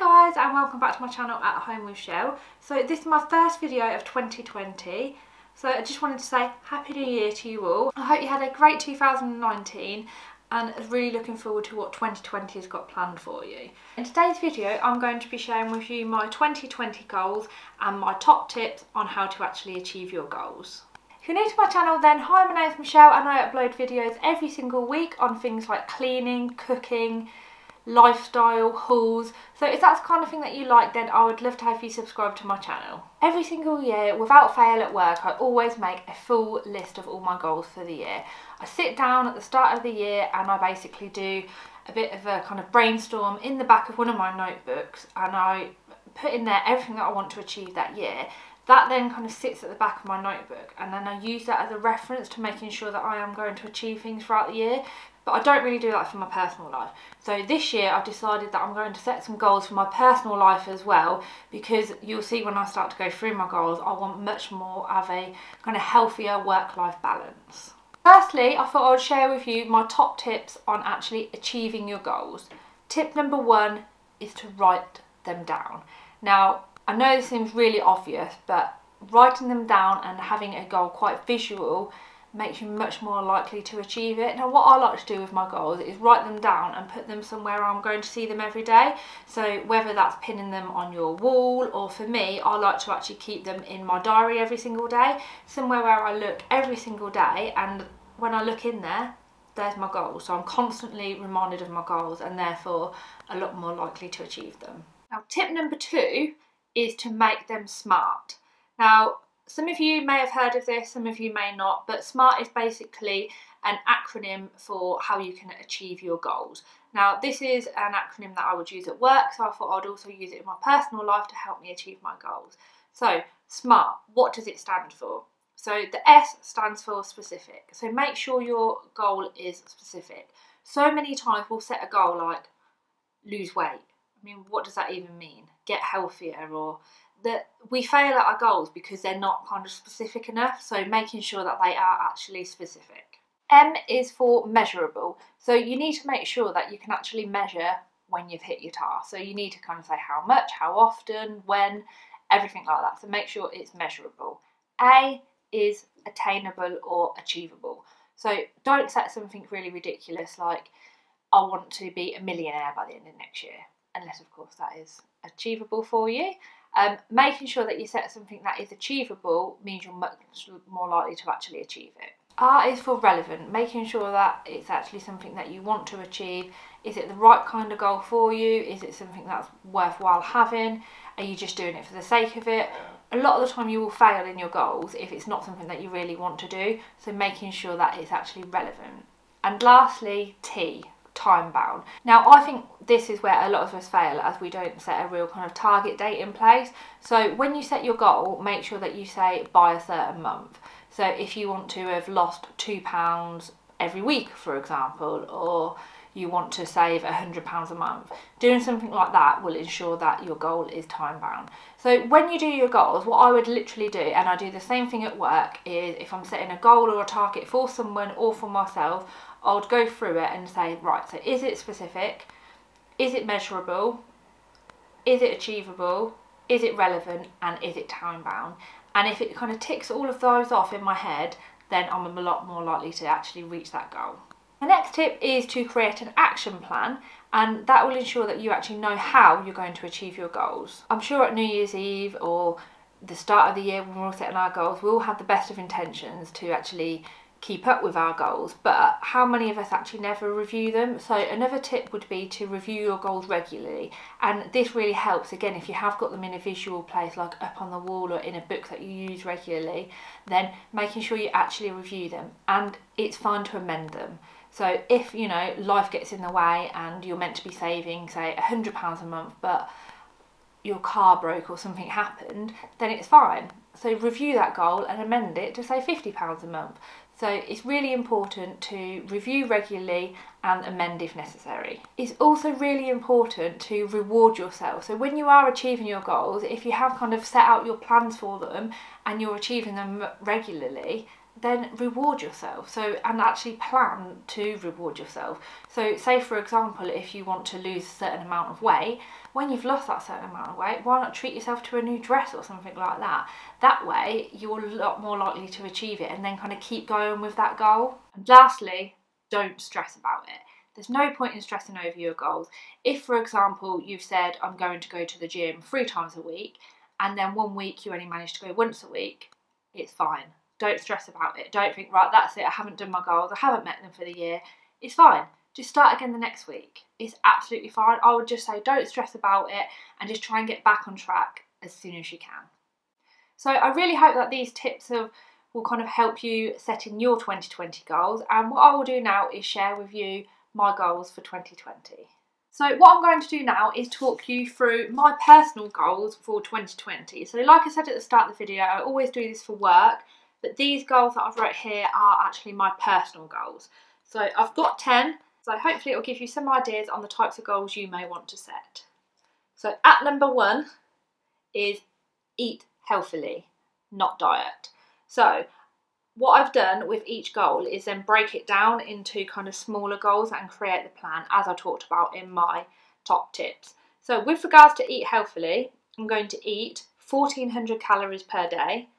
Hi guys, and welcome back to my channel At Home with Chelle. So this is my first video of 2020. So I just wanted to say Happy New Year to you all. I hope you had a great 2019 and really looking forward to what 2020 has got planned for you. In today's video I'm going to be sharing with you my 2020 goals and my top tips on how to actually achieve your goals. If you're new to my channel then hi, my name is Michelle and I upload videos every single week on things like cleaning, cooking, lifestyle, hauls. So if that's the kind of thing that you like, then I would love to have you subscribe to my channel. Every single year, without fail at work, I always make a full list of all my goals for the year. I sit down at the start of the year and I basically do a bit of a kind of brainstorm in the back of one of my notebooks, and I put in there everything that I want to achieve that year. That then kind of sits at the back of my notebook, and then I use that as a reference to making sure that I am going to achieve things throughout the year. But I don't really do that for my personal life. So this year I've decided that I'm going to set some goals for my personal life as well, because you'll see when I start to go through my goals, I want much more of a kind of healthier work-life balance. Firstly, I thought I would share with you my top tips on actually achieving your goals. Tip number one is to write them down. Now, I know this seems really obvious, but writing them down and having a goal quite visual makes you much more likely to achieve it. Now, what I like to do with my goals is write them down and put them somewhere I'm going to see them every day. So whether that's pinning them on your wall, or for me, I like to actually keep them in my diary every single day, somewhere where I look every single day, and when I look in there, there's my goals. So I'm constantly reminded of my goals and therefore a lot more likely to achieve them. Now, tip number two is to make them SMART. Now, some of you may have heard of this, some of you may not, but SMART is basically an acronym for how you can achieve your goals. Now, this is an acronym that I would use at work, so I thought I'd also use it in my personal life to help me achieve my goals. So, SMART, what does it stand for? So, the S stands for specific. So, make sure your goal is specific. So many times we'll set a goal like lose weight. I mean, what does that even mean? Get healthier, or that we fail at our goals because they're not kind of specific enough. So making sure that they are actually specific. M is for measurable. So you need to make sure that you can actually measure when you've hit your task. So you need to kind of say how much, how often, when, everything like that. So make sure it's measurable. A is attainable or achievable. So don't set something really ridiculous like I want to be a millionaire by the end of next year, unless of course that is achievable for you. Making sure that you set something that is achievable means you're much more likely to actually achieve it. R is for relevant, making sure that it's actually something that you want to achieve. Is it the right kind of goal for you? Is it something that's worthwhile having? Are you just doing it for the sake of it? A lot of the time you will fail in your goals if it's not something that you really want to do, so making sure that it's actually relevant. And lastly, T, time bound. Now, I think this is where a lot of us fail, as we don't set a real kind of target date in place. So when you set your goal, make sure that you say by a certain month. So if you want to have lost £2 every week, for example, or you want to save £100 a month, doing something like that will ensure that your goal is time bound. So when you do your goals, what I would literally do, and I do the same thing at work, is if I'm setting a goal or a target for someone or for myself, I would go through it and say, right, so is it specific? Is it measurable? Is it achievable? Is it relevant? And is it time bound? And if it kind of ticks all of those off in my head, then I'm a lot more likely to actually reach that goal. The next tip is to create an action plan, and that will ensure that you actually know how you're going to achieve your goals. I'm sure at New Year's Eve or the start of the year when we're all setting our goals, we'll have the best of intentions to actually keep up with our goals, but how many of us actually never review them? So another tip would be to review your goals regularly, and this really helps again if you have got them in a visual place like up on the wall or in a book that you use regularly, then making sure you actually review them, and it's fine to amend them. So if, you know, life gets in the way and you're meant to be saving say £100 a month but your car broke or something happened, then it's fine. So review that goal and amend it to say £50 a month. So it's really important to review regularly and amend if necessary. It's also really important to reward yourself. So when you are achieving your goals, if you have kind of set out your plans for them and you're achieving them regularly, then reward yourself. So, and actually plan to reward yourself. So say for example, if you want to lose a certain amount of weight, when you've lost that certain amount of weight, why not treat yourself to a new dress or something like that? That way you're a lot more likely to achieve it and then kind of keep going with that goal. And lastly, don't stress about it. There's no point in stressing over your goals. If, for example, you've said, I'm going to go to the gym 3 times a week, and then one week you only manage to go once a week, it's fine. Don't stress about it. Don't think, right, that's it, I haven't done my goals, I haven't met them for the year. It's fine. Just start again the next week. It's absolutely fine. I would just say don't stress about it and just try and get back on track as soon as you can. So I really hope that these tips will kind of help you setting your 2020 goals. And what I will do now is share with you my goals for 2020. So what I'm going to do now is talk you through my personal goals for 2020. So like I said at the start of the video, I always do this for work, but these goals that I've wrote here are actually my personal goals. So I've got 10, so hopefully it will give you some ideas on the types of goals you may want to set. So at number 1 is eat healthily, not diet. So what I've done with each goal is then break it down into kind of smaller goals and create the plan as I talked about in my top tips. So with regards to eat healthily, I'm going to eat 1400 calories per day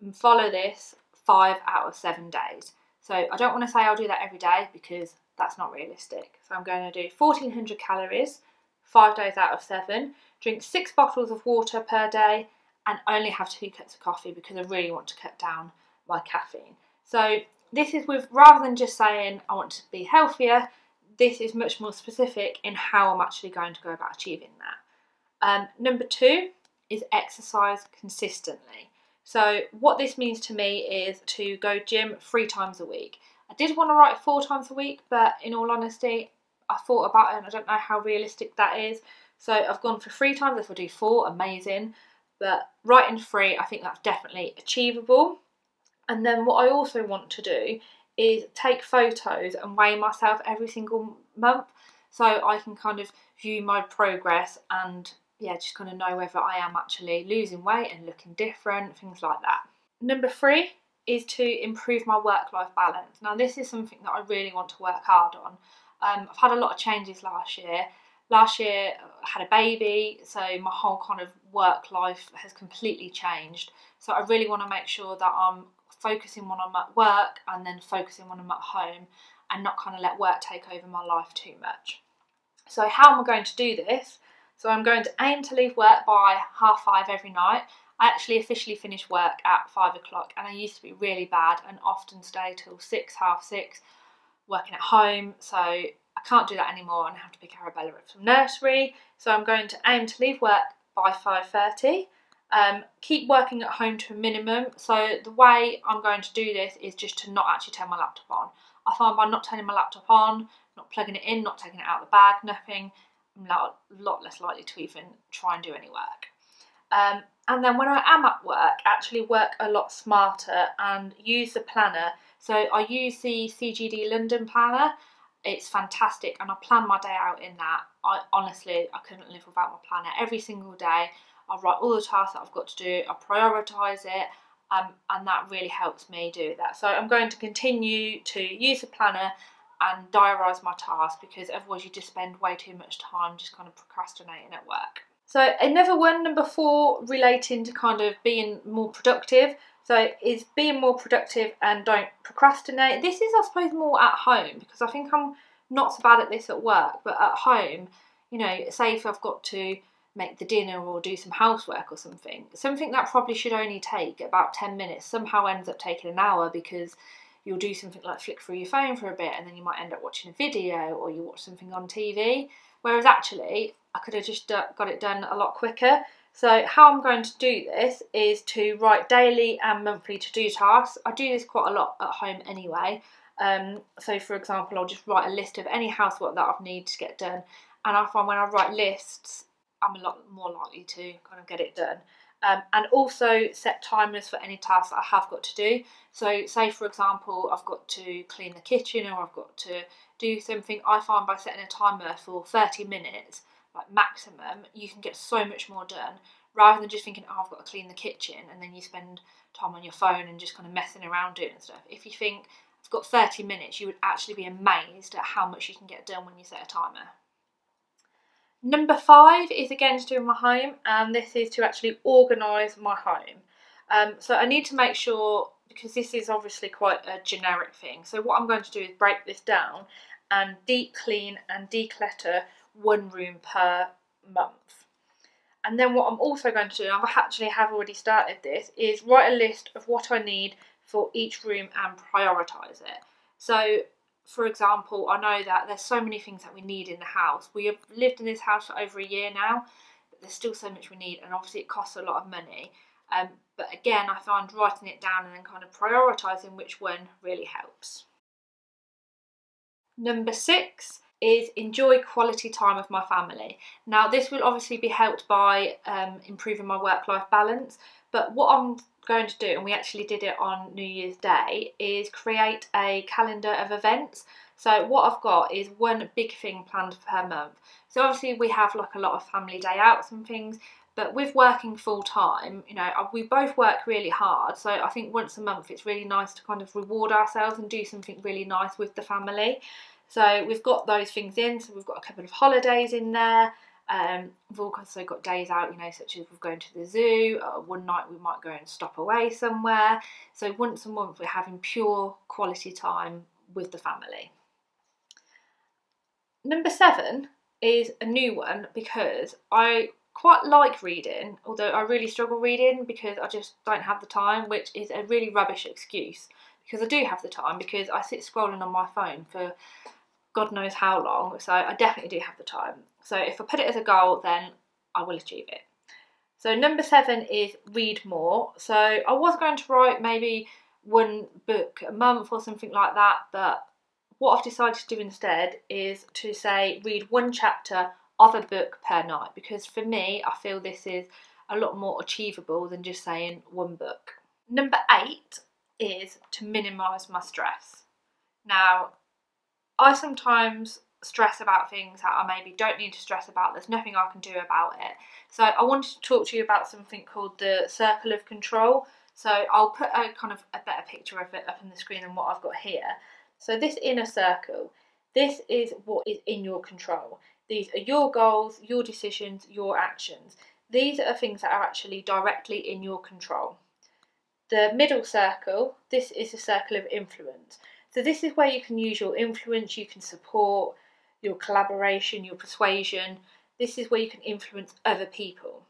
and follow this 5 out of 7 days. So I don't want to say I'll do that every day because that's not realistic. So I'm going to do 1400 calories, 5 days out of 7, drink 6 bottles of water per day and only have 2 cups of coffee because I really want to cut down my caffeine. So this is with, rather than just saying I want to be healthier, this is much more specific in how I'm actually going to go about achieving that. Number 2 is exercise consistently. So what this means to me is to go gym 3 times a week. I did want to write 4 times a week, but in all honesty, I thought about it and I don't know how realistic that is. So I've gone for 3 times. If I do 4, amazing. But writing 3, I think that's definitely achievable. And then what I also want to do is take photos and weigh myself every single month so I can kind of view my progress and yeah, just kind of know whether I am actually losing weight and looking different, things like that. Number 3 is to improve my work-life balance. Now this is something that I really want to work hard on. I've had a lot of changes last year. Last year I had a baby, so my whole kind of work life has completely changed. So I really want to make sure that I'm focusing when I'm at work and then focusing when I'm at home and not kind of let work take over my life too much. So how am I going to do this? So I'm going to aim to leave work by 5:30 every night. I actually officially finish work at 5 o'clock and I used to be really bad and often stay till 6, 6:30 working at home. So I can't do that anymore and I have to pick Arabella up from nursery. So I'm going to aim to leave work by 5:30. Keep working at home to a minimum. So the way I'm going to do this is just to not actually turn my laptop on. I find by not turning my laptop on, not plugging it in, not taking it out of the bag, nothing, I'm a lot less likely to even try and do any work. And then when I am at work, actually work a lot smarter and use the planner. So I use the CGD London planner. It's fantastic and I plan my day out in that. Honestly, I couldn't live without my planner. Every single day I write all the tasks that I've got to do, I prioritise it, and that really helps me do that. So I'm going to continue to use the planner and diarise my tasks because otherwise you just spend way too much time just kind of procrastinating at work. So another one, number 4, relating to kind of being more productive. So is being more productive and don't procrastinate. This is, I suppose, more at home because I think I'm not so bad at this at work, but at home, you know, say if I've got to make the dinner or do some housework or something that probably should only take about 10 minutes somehow ends up taking an hour because you'll do something like flick through your phone for a bit and then you might end up watching a video or you watch something on TV, whereas actually I could have just got it done a lot quicker. So how I'm going to do this is to write daily and monthly to-do tasks. I do this quite a lot at home anyway. So for example, I'll just write a list of any housework that I need to get done, and I find when I write lists I'm a lot more likely to kind of get it done. And also set timers for any tasks that I have got to do. So say for example I've got to clean the kitchen or I've got to do something, I find by setting a timer for 30 minutes like maximum, you can get so much more done, rather than just thinking, oh, I've got to clean the kitchen, and then you spend time on your phone and just kind of messing around doing stuff. If you think, I've got 30 minutes, you would actually be amazed at how much you can get done when you set a timer. Number 5 is again to do with my home, and this is to actually organise my home. So I need to make sure, because this is obviously quite a generic thing, so what I'm going to do is break this down and deep clean and declutter one room per month. And then what I'm also going to do, and I have already started this, is write a list of what I need for each room and prioritise it. So, for example, I know that there's so many things that we need in the house. We have lived in this house for over a year now, but there's still so much we need, and obviously it costs a lot of money. But again, I find writing it down and then kind of prioritising which one really helps. Number 6 is enjoy quality time with my family. Now, this will obviously be helped by improving my work-life balance, but what I'm going to do, and we actually did it on New Year's Day, is create a calendar of events. So what I've got is one big thing planned per month. So obviously we have like a lot of family day outs and things, but with working full time, you know, we both work really hard. So I think once a month it's really nice to kind of reward ourselves and do something really nice with the family. So we've got those things in. So we've got a couple of holidays in there. We've also got days out, you know, such as we're going to the zoo. One night we might go and stop away somewhere. So once a month we're having pure quality time with the family. Number 7 is a new one, because I quite like reading, although I really struggle reading because I just don't have the time, which is a really rubbish excuse, because I do have the time, because I sit scrolling on my phone for God knows how long, so I definitely do have the time. So if I put it as a goal, then I will achieve it. So number 7 is read more. So I was going to write maybe one book a month or something like that, but what I've decided to do instead is to say read one chapter of a book per night, because for me, I feel this is a lot more achievable than just saying one book. Number 8 is to minimise my stress. Now, I sometimes stress about things that I maybe don't need to stress about. There's nothing I can do about it. So I wanted to talk to you about something called the circle of control. So I'll put a kind of a better picture of it up on the screen than what I've got here. So this inner circle, this is what is in your control. These are your goals, your decisions, your actions. These are things that are actually directly in your control. The middle circle, this is a circle of influence. So this is where you can use your influence, you can support, your collaboration, your persuasion. This is where you can influence other people.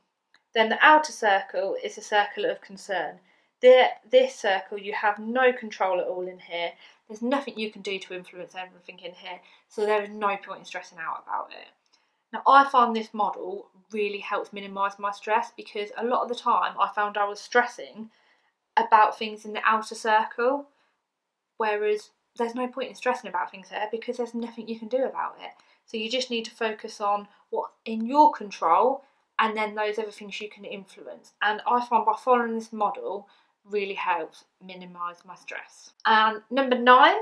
Then the outer circle is a circle of concern. This circle, you have no control at all in here. There's nothing you can do to influence everything in here, so there is no point in stressing out about it. Now, I find this model really helps minimise my stress, because a lot of the time I found I was stressing about things in the outer circle, whereas there's no point in stressing about things there, because there's nothing you can do about it. So you just need to focus on what's in your control, and then those other things you can influence. And I find by following this model really helps minimise my stress. And number 9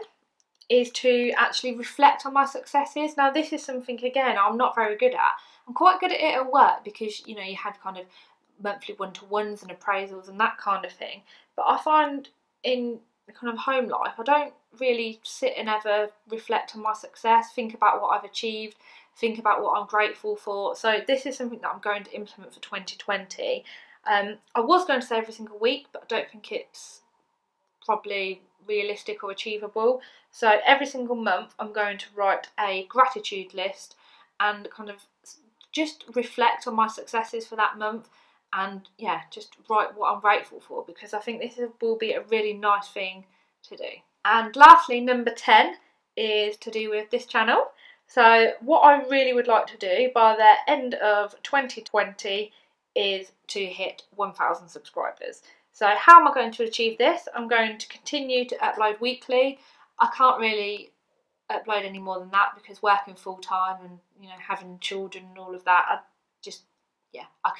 is to actually reflect on my successes. Now, this is something, again, I'm not very good at. I'm quite good at it at work, because, you know, you have kind of monthly one-to-ones and appraisals and that kind of thing. But I find in kind of home life, I don't really sit and ever reflect on my success, think about what I've achieved, think about what I'm grateful for. So this is something that I'm going to implement for 2020. I was going to say every single week, but I don't think it's probably realistic or achievable. So every single month I'm going to write a gratitude list and kind of just reflect on my successes for that month, and yeah, just write what I'm grateful for, because I think this will be a really nice thing to do. And lastly, number 10 is to do with this channel. So what I really would like to do by the end of 2020 is to hit 1,000 subscribers. So how am I going to achieve this? I'm going to continue to upload weekly. I can't really upload any more than that, because working full time and, you know, having children and all of that, I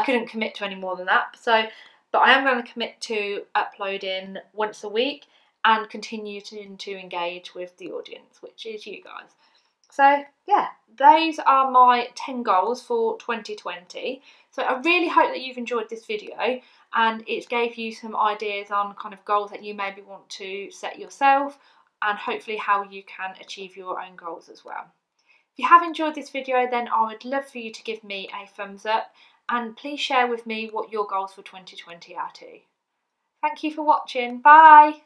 couldn't commit to any more than that. So, but I am going to commit to uploading once a week and continue to engage with the audience, which is you guys. So yeah, those are my 10 goals for 2020. So I really hope that you've enjoyed this video and it gave you some ideas on kind of goals that you maybe want to set yourself, and hopefully how you can achieve your own goals as well. If you have enjoyed this video, then I would love for you to give me a thumbs up, and please share with me what your goals for 2020 are too. Thank you for watching. Bye!